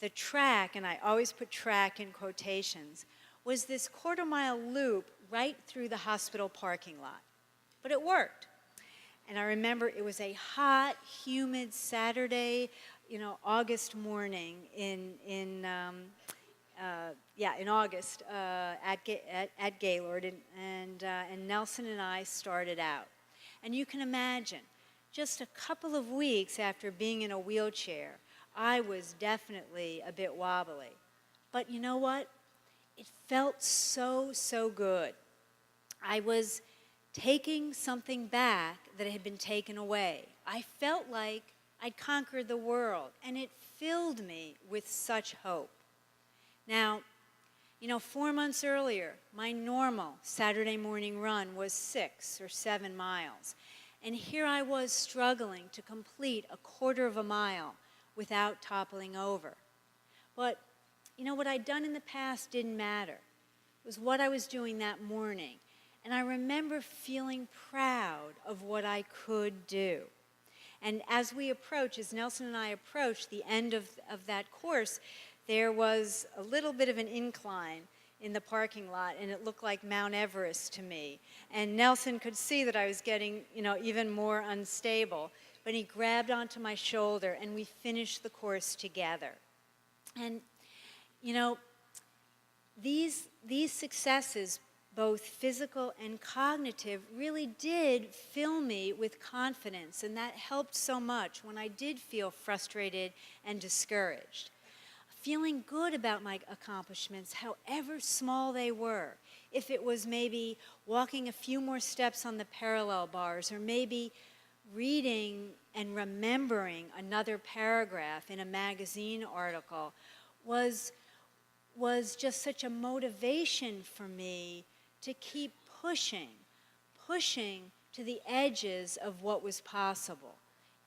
the track, and I always put track in quotations, was this quarter-mile loop right through the hospital parking lot. But it worked. And I remember it was a hot, humid Saturday, August morning in August at Gaylord, and Nelson and I started out. And you can imagine, just a couple of weeks after being in a wheelchair, I was definitely a bit wobbly. But you know what? It felt so, so good. I was taking something back that had been taken away. I felt like I'd conquered the world, and it filled me with such hope. Now, 4 months earlier, my normal Saturday morning run was 6 or 7 miles. And here I was struggling to complete a quarter of a mile without toppling over. But, what I'd done in the past didn't matter. It was what I was doing that morning. And I remember feeling proud of what I could do. And as Nelson and I approached the end of that course, there was a little bit of an incline in the parking lot, and it looked like Mount Everest to me. And Nelson could see that I was getting, even more unstable. But he grabbed onto my shoulder, and we finished the course together. And, these successes, both physical and cognitive, really did fill me with confidence, and that helped so much when I did feel frustrated and discouraged. Feeling good about my accomplishments, however small they were. If it was maybe walking a few more steps on the parallel bars, or maybe reading and remembering another paragraph in a magazine article, was just such a motivation for me to keep pushing to the edges of what was possible.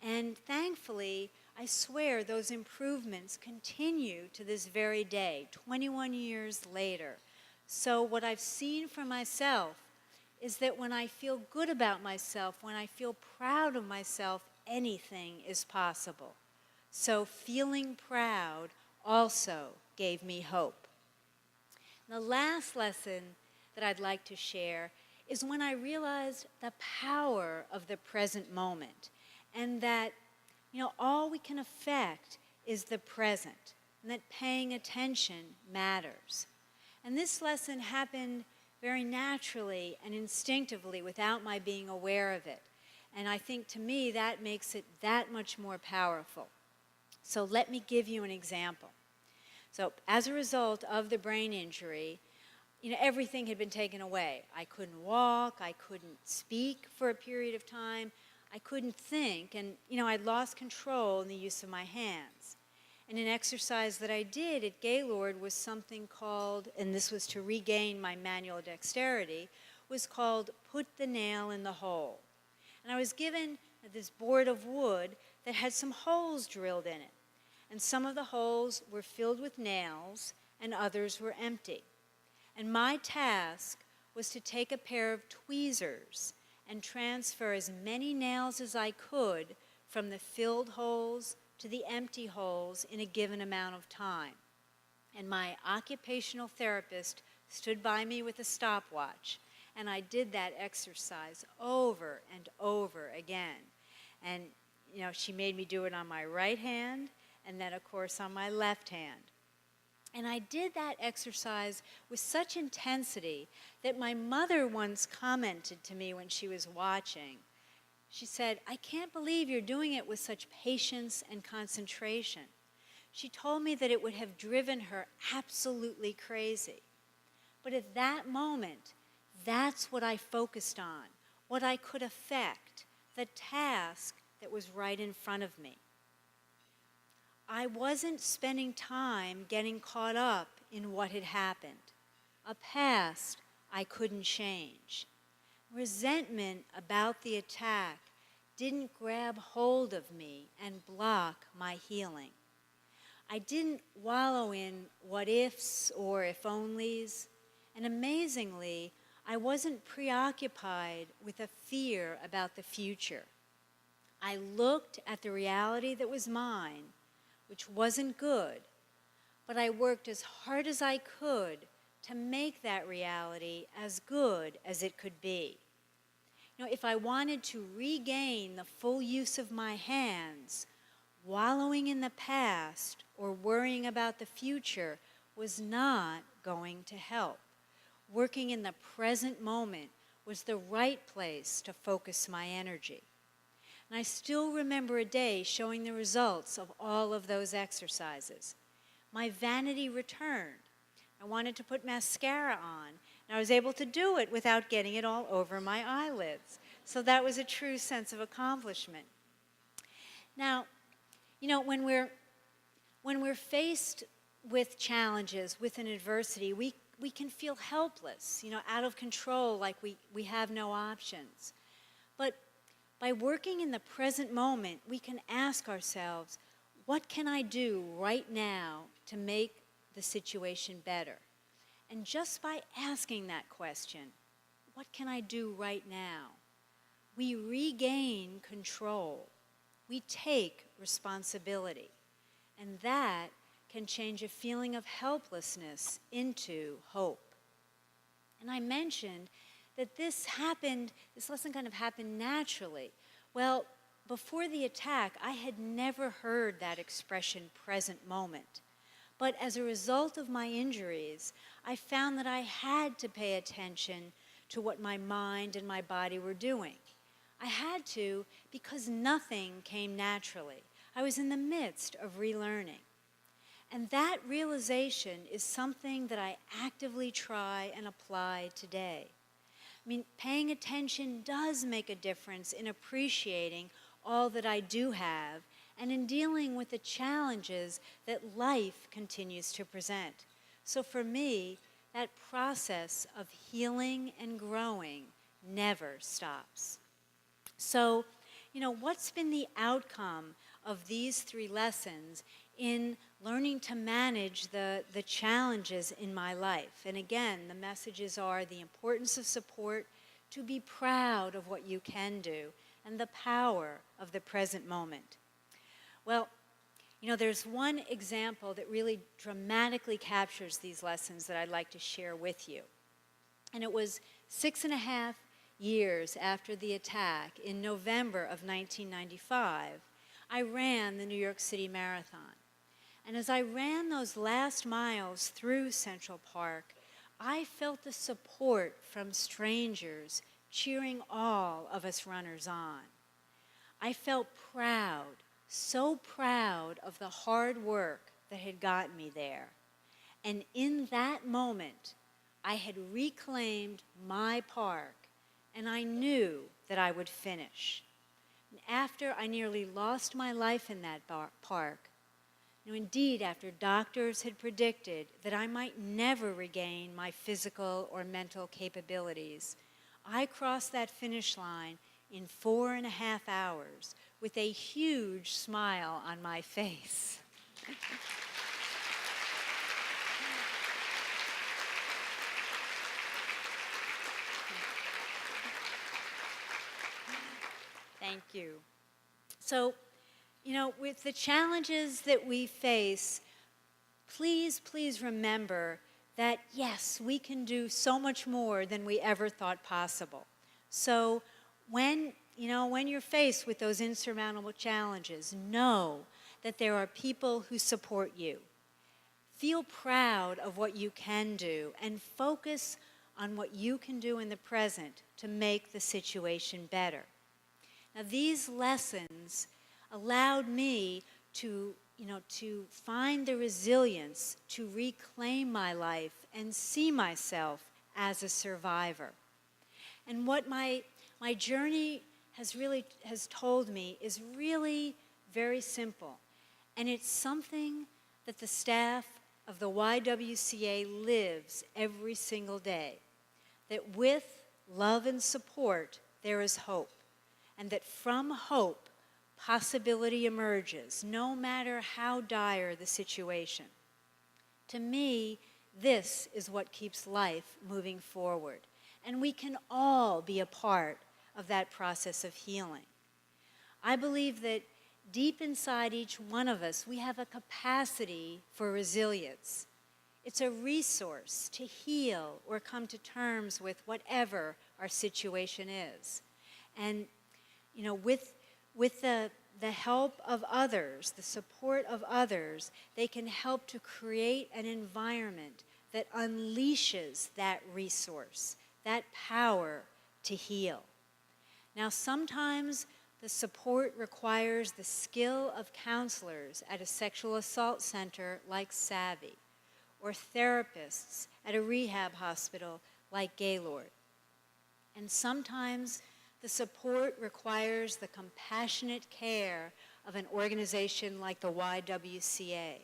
And thankfully, I swear those improvements continue to this very day, 21 years later. So what I've seen for myself is that when I feel good about myself, when I feel proud of myself, anything is possible. So feeling proud also gave me hope. The last lesson that I'd like to share is when I realized the power of the present moment, and that all we can affect is the present, and that paying attention matters. And this lesson happened very naturally and instinctively without my being aware of it. And I think to me that makes it that much more powerful. So let me give you an example. So as a result of the brain injury, everything had been taken away. I couldn't walk, I couldn't speak for a period of time, I couldn't think, and I'd lost control in the use of my hands. And an exercise that I did at Gaylord was something called, and this was to regain my manual dexterity, was called put the nail in the hole. And I was given this board of wood that had some holes drilled in it. And some of the holes were filled with nails and others were empty. And my task was to take a pair of tweezers and transfer as many nails as I could from the filled holes to the empty holes in a given amount of time. And my occupational therapist stood by me with a stopwatch, and I did that exercise over and over again. And she made me do it on my right hand, and then of course on my left hand. And I did that exercise with such intensity that my mother once commented to me when she was watching. She said, "I can't believe you're doing it with such patience and concentration." She told me that it would have driven her absolutely crazy. But at that moment, that's what I focused on, what I could affect, the task that was right in front of me. I wasn't spending time getting caught up in what had happened, a past I couldn't change. Resentment about the attack didn't grab hold of me and block my healing. I didn't wallow in what ifs or if onlys, and amazingly, I wasn't preoccupied with a fear about the future. I looked at the reality that was mine, which wasn't good, but I worked as hard as I could to make that reality as good as it could be. You know, if I wanted to regain the full use of my hands, wallowing in the past or worrying about the future was not going to help. Working in the present moment was the right place to focus my energy. And I still remember a day showing the results of all of those exercises. My vanity returned. I wanted to put mascara on, and I was able to do it without getting it all over my eyelids. So that was a true sense of accomplishment. Now, you know, when we're faced with challenges, with an adversity, we can feel helpless, you know, out of control, like we have no options. But by working in the present moment, we can ask ourselves, what can I do right now to make the situation better? And just by asking that question, what can I do right now? We regain control. We take responsibility. And that can change a feeling of helplessness into hope. And I mentioned that this lesson kind of happened naturally. Well, before the attack, I had never heard that expression, present moment. But as a result of my injuries, I found that I had to pay attention to what my mind and my body were doing. I had to because nothing came naturally. I was in the midst of relearning. And that realization is something that I actively try and apply today. I mean, paying attention does make a difference in appreciating all that I do have and in dealing with the challenges that life continues to present. So for me, that process of healing and growing never stops. So, you know, what's been the outcome of these 3 lessons in learning to manage the challenges in my life? And again, the messages are the importance of support, to be proud of what you can do, and the power of the present moment. Well, you know, there's one example that really dramatically captures these lessons that I'd like to share with you. And it was 6.5 years after the attack, in November of 1995, I ran the New York City Marathon. And as I ran those last miles through Central Park, I felt the support from strangers cheering all of us runners on. I felt proud, so proud of the hard work that had gotten me there. And in that moment, I had reclaimed my park, and I knew that I would finish. And after I nearly lost my life in that park, indeed, after doctors had predicted that I might never regain my physical or mental capabilities, I crossed that finish line in 4.5 hours with a huge smile on my face. Thank you. So, you know, with the challenges that we face, please remember that, yes, we can do so much more than we ever thought possible. So when you're faced with those insurmountable challenges, know that there are people who support you. Feel proud of what you can do and focus on what you can do in the present to make the situation better. Now, these lessons allowed me to find the resilience to reclaim my life and see myself as a survivor. And what my journey has told me is really very simple. And it's something that the staff of the YWCA lives every single day. That with love and support, there is hope. And that from hope, possibility emerges, no matter how dire the situation. To me, this is what keeps life moving forward. And we can all be a part of that process of healing. I believe that deep inside each one of us, we have a capacity for resilience. It's a resource to heal or come to terms with whatever our situation is. And, you know, with the help of others, the support of others, they can help to create an environment that unleashes that resource, that power to heal. Now, sometimes the support requires the skill of counselors at a sexual assault center like Savvy, or therapists at a rehab hospital like Gaylord. And sometimes the support requires the compassionate care of an organization like the YWCA.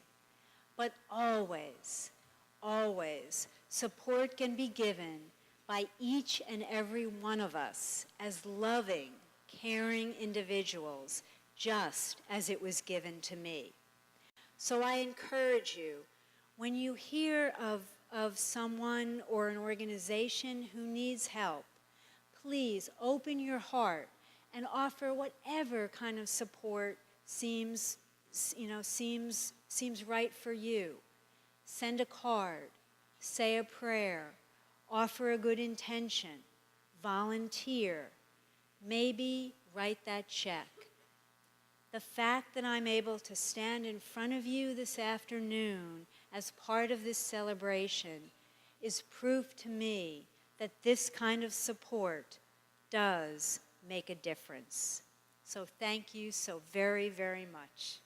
But always, always, support can be given by each and every one of us as loving, caring individuals, just as it was given to me. So I encourage you, when you hear of someone or an organization who needs help, please open your heart and offer whatever kind of support seems right for you. Send a card, say a prayer, offer a good intention, volunteer, maybe write that check. The fact that I'm able to stand in front of you this afternoon as part of this celebration is proof to me that this kind of support does make a difference. So thank you so very, very much.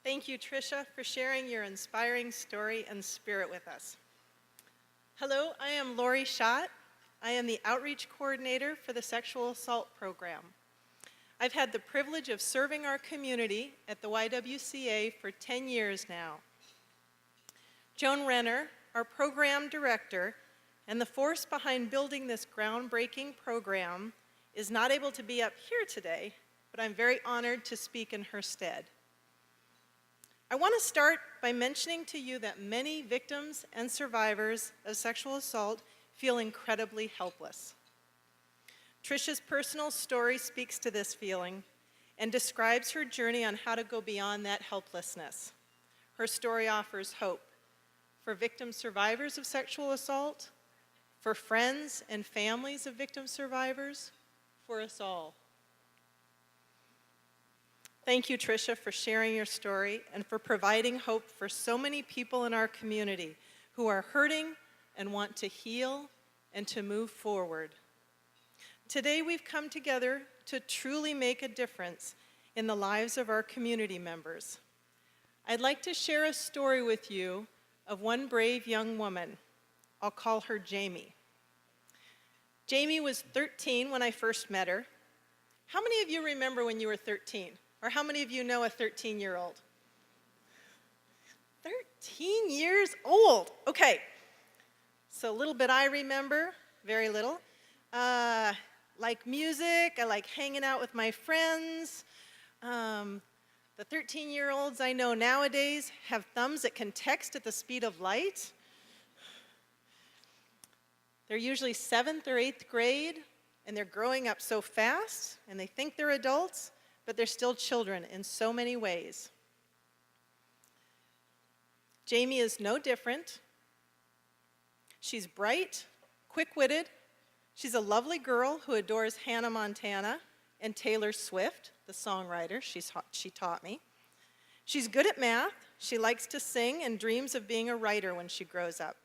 Thank you, Trisha, for sharing your inspiring story and spirit with us. Hello, I am Lori Schott. I am the Outreach Coordinator for the Sexual Assault Program. I've had the privilege of serving our community at the YWCA for 10 years now. Joan Renner, our Program Director, and the force behind building this groundbreaking program, is not able to be up here today, but I'm very honored to speak in her stead. I want to start by mentioning to you that many victims and survivors of sexual assault feel incredibly helpless. Trisha's personal story speaks to this feeling and describes her journey on how to go beyond that helplessness. Her story offers hope for victim survivors of sexual assault, for friends and families of victim survivors, for us all. Thank you, Trisha, for sharing your story and for providing hope for so many people in our community who are hurting and want to heal and to move forward. Today, we've come together to truly make a difference in the lives of our community members. I'd like to share a story with you of one brave young woman. I'll call her Jamie. Jamie was 13 when I first met her. How many of you remember when you were 13? Or how many of you know a 13-year-old? 13 years old. Okay. So a little bit I remember, very little. Like music, I like hanging out with my friends. The 13-year-olds I know nowadays have thumbs that can text at the speed of light. They're usually 7th or 8th grade, and they're growing up so fast, and they think they're adults, but they're still children in so many ways. Jamie is no different. She's bright, quick-witted. She's a lovely girl who adores Hannah Montana and Taylor Swift, the songwriter she taught me. She's good at math. She likes to sing and dreams of being a writer when she grows up.